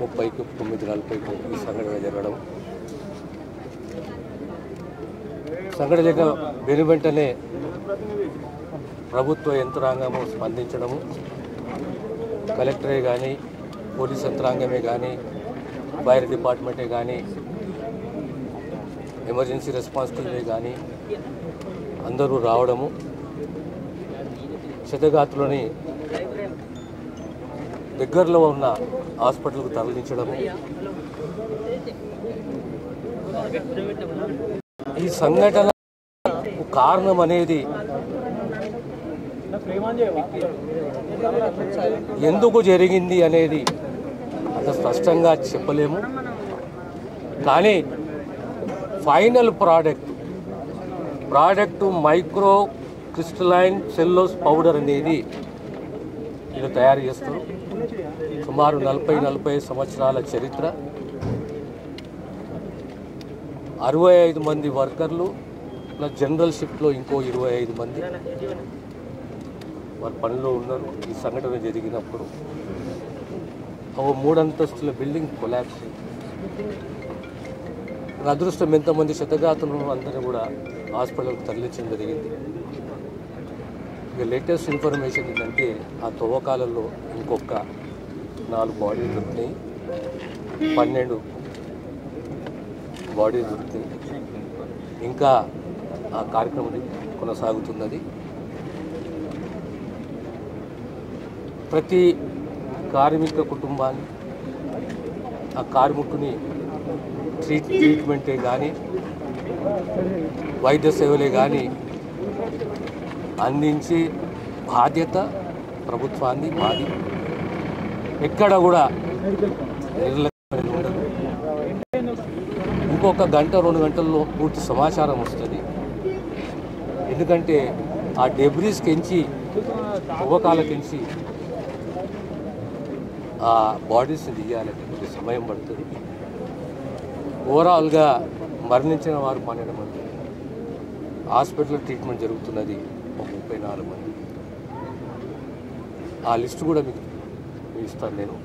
9:30కి 9:40కి ఈ సంఘటన జరగడం, సంఘటన వెనువెంటనే ప్రభుత్వ యంత్రాంగము స్పందించడము, కలెక్టరే కానీ పోలీస్ యంత్రాంగమే కానీ ఫైర్ డిపార్ట్మెంటే కానీ ఎమర్జెన్సీ రెస్పాన్స్ టీమే కానీ అందరూ రావడము, క్షతగాత్రులని దగ్గరలో ఉన్న హాస్పిటల్కు తరలించడము. ఈ సంఘటన కారణం అనేది ఎందుకు జరిగింది అనేది అంత స్పష్టంగా చెప్పలేము. కానీ final product micro crystalline సెల్లోస్ powder అనేది వీళ్ళు తయారు చేస్తారు. సుమారు 40-45 సంవత్సరాల చరిత్ర, 65 మంది వర్కర్లు ప్లస్ జనరల్ షిఫ్ట్లో ఇంకో 25 మంది వారి పనిలో ఉన్నారు. ఈ సంఘటన జరిగినప్పుడు ఓ 3 అంతస్తుల బిల్డింగ్ కొలాప్స్. అదృష్టం ఎంతమంది క్షతగాత్రులను అందరినీ కూడా హాస్పిటల్కి తరలించడం జరిగింది. ఇక లేటెస్ట్ ఇన్ఫర్మేషన్ ఏంటంటే ఆ తవ్వకాలలో ఇంకొక 4 బాడీలు దొరికినాయి, 12 బాడీలు దొరికినాయి. ఇంకా ఆ కార్యక్రమం కొనసాగుతున్నది. ప్రతి కార్మిక కుటుంబాన్ని, ఆ కార్మికుని ట్రీట్మెంటే కానీ వైద్య సేవలే కానీ అందించే బాధ్యత ప్రభుత్వాన్ని మాది. ఎక్కడ కూడా నిర్లక్ష్యం ఉండదు. ఇంకొక 1-2 గంటల్లో పూర్తి సమాచారం వస్తుంది. ఎందుకంటే ఆ డెబ్రీస్కించి తవ్వకాలకించి ఆ బాడీస్ని తీయాలంటే కొంచెం సమయం పడుతుంది. ఓవరాల్గా మరణించిన వారు 12 మంది, హాస్పిటల్ ట్రీట్మెంట్ జరుగుతున్నది 34 మంది. ఆ లిస్టు కూడా మీకు ఇస్తాను నేను.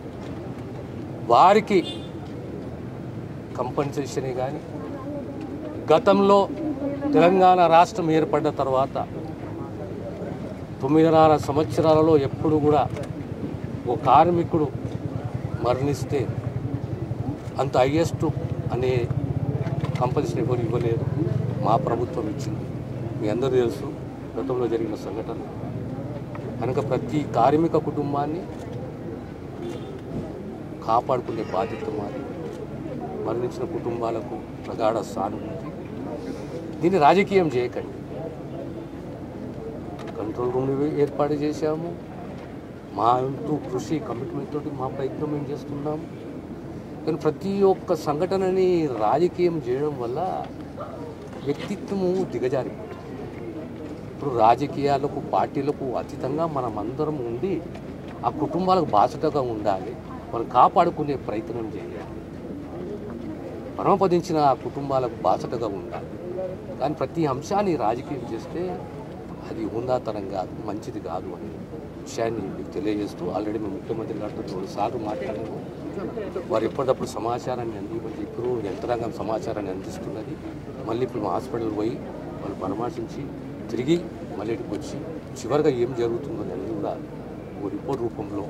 వారికి కంపెన్సేషనే కానీ గతంలో తెలంగాణ రాష్ట్రం ఏర్పడ్డ తర్వాత 9.5 సంవత్సరాలలో ఎప్పుడు కూడా ఓ కార్మికుడు మరణిస్తే అంత హైయెస్ట్ అనే కంపెన్సేషన్ ఎవరు ఇవ్వలేదు. మా ప్రభుత్వం ఇచ్చింది. మీ అందరూ తెలుసు గతంలో జరిగిన సంఘటన. కనుక ప్రతి కార్మిక కుటుంబాన్ని కాపాడుకునే బాధ్యత మాది. మరణించిన కుటుంబాలకు ప్రగాఢ సానుభూతి. దీన్ని రాజకీయం చేయకండి. కంట్రోల్ రూమ్ ఏర్పాటు చేశాము. మా అంటూ కృషి కమిట్మెంట్ తోటి మా ప్రయత్నం మేము చేస్తున్నాము. కానీ ప్రతి ఒక్క సంఘటనని రాజకీయం చేయడం వల్ల వ్యక్తిత్వము దిగజారిపోతుంది. ఇప్పుడు రాజకీయాలకు పార్టీలకు అతీతంగా మనం అందరం ఉండి ఆ కుటుంబాలకు బాధ్యతగా ఉండాలి. మనం కాపాడుకునే ప్రయత్నం చేయాలి. పరమపదించిన ఆ కుటుంబాలకు బాధ్యతగా ఉండాలి. కానీ ప్రతి అంశాన్ని రాజకీయం చేస్తే అది హుందాతనం కాదు, మంచిది కాదు అనే విషయాన్ని మీకు తెలియజేస్తూ ఆల్రెడీ మేము ముఖ్యమంత్రి గారితో 2 సార్లు మాట్లాడాము. వారు ఎప్పటికప్పుడు సమాచారాన్ని అందించమని చెప్పారు. యంత్రాంగం సమాచారాన్ని అందిస్తున్నది. మళ్ళీ ఇప్పుడు హాస్పిటల్ పోయి వాళ్ళు పరామర్శించి తిరిగి మళ్ళీ వచ్చి చివరిగా ఏం జరుగుతుందో అనేది కూడా ఓ రిపోర్ట్ రూపంలో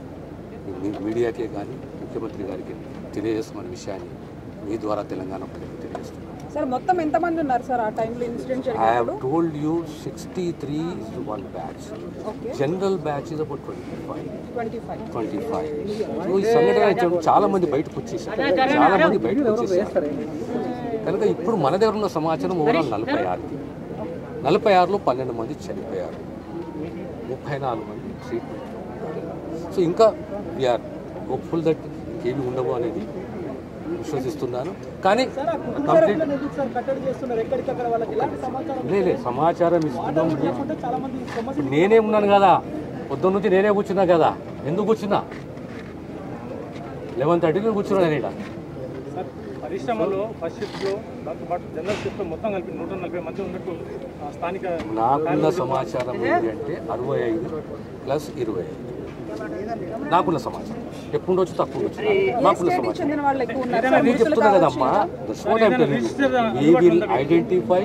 మీడియాకే కానీ ముఖ్యమంత్రి గారికి తెలియజేస్తామనే విషయాన్ని మీ ద్వారా తెలంగాణ ప్రజలకు తెలియజేస్తున్నాం. సార్ మొత్తం ఎంతమంది ఉన్నారు సార్ ఆ టైంలో ఇన్సిడెంట్ జరిగినప్పుడు? I have told you 63 is one batch. Okay. General batch is about 25. So ఈ సంఘటన చాలా మంది బయటకు వచ్చేసారు. కనుక ఇప్పుడు మన దగ్గర ఉన్న సమాచారం ఓవరాల్ 46లో 12 మంది చనిపోయారు, 34 మంది ట్రీట్మెంట్. సో ఇంకా వీఆర్ హోప్ఫుల్ దట్ ఇంకేమి ఉండవు అనేది విశ్వసిస్తున్నాను. కానీ కంప్లీట్ లేదు సమాచారం ఇస్తున్నాం. నేనే ఉన్నాను కదా, పొద్దున్న నుంచి నేనే కూర్చున్నా కదా. ఎందుకు కూర్చున్నా? 11:30 కూర్చున్నా నేను ఇక్కడ. పరిశ్రమలో ఫస్ట్ షిఫ్ట్లో జనరల్ షిఫ్ట్లో మొత్తం కలిపి 140 మంది ఉన్నట్టు స్థానిక నాకున్న సమాచారం ఏంటంటే 65 + 25 నాకున్న సమాచారం ఎక్కువ ఉండొచ్చు తక్కువ ఉండొచ్చు నాకున్న సమాచారం చెందిన వాళ్ళు ఎక్కువ ఉన్నారు నేను చెప్తున్నా కదమ్మా we will identify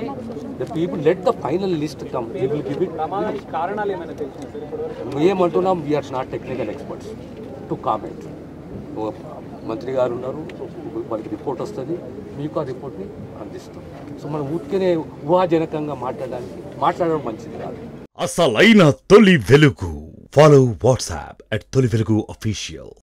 the people, let the final list come, we will give it. ఏమంటున్నాం, we are not technical experts to comment. మంత్రి గారు ఉన్నారు, వాళ్ళకి రిపోర్ట్ వస్తుంది, మీకు ఆ రిపోర్ట్ని అందిస్తాం. సో మనం ఊరికేనే ఊహాజనకంగా మాట్లాడడం మంచిది కాదు. అసలైన తొలి వెలుగు. ఫాలో వాట్సాప్ @తొలి వెలుగు official.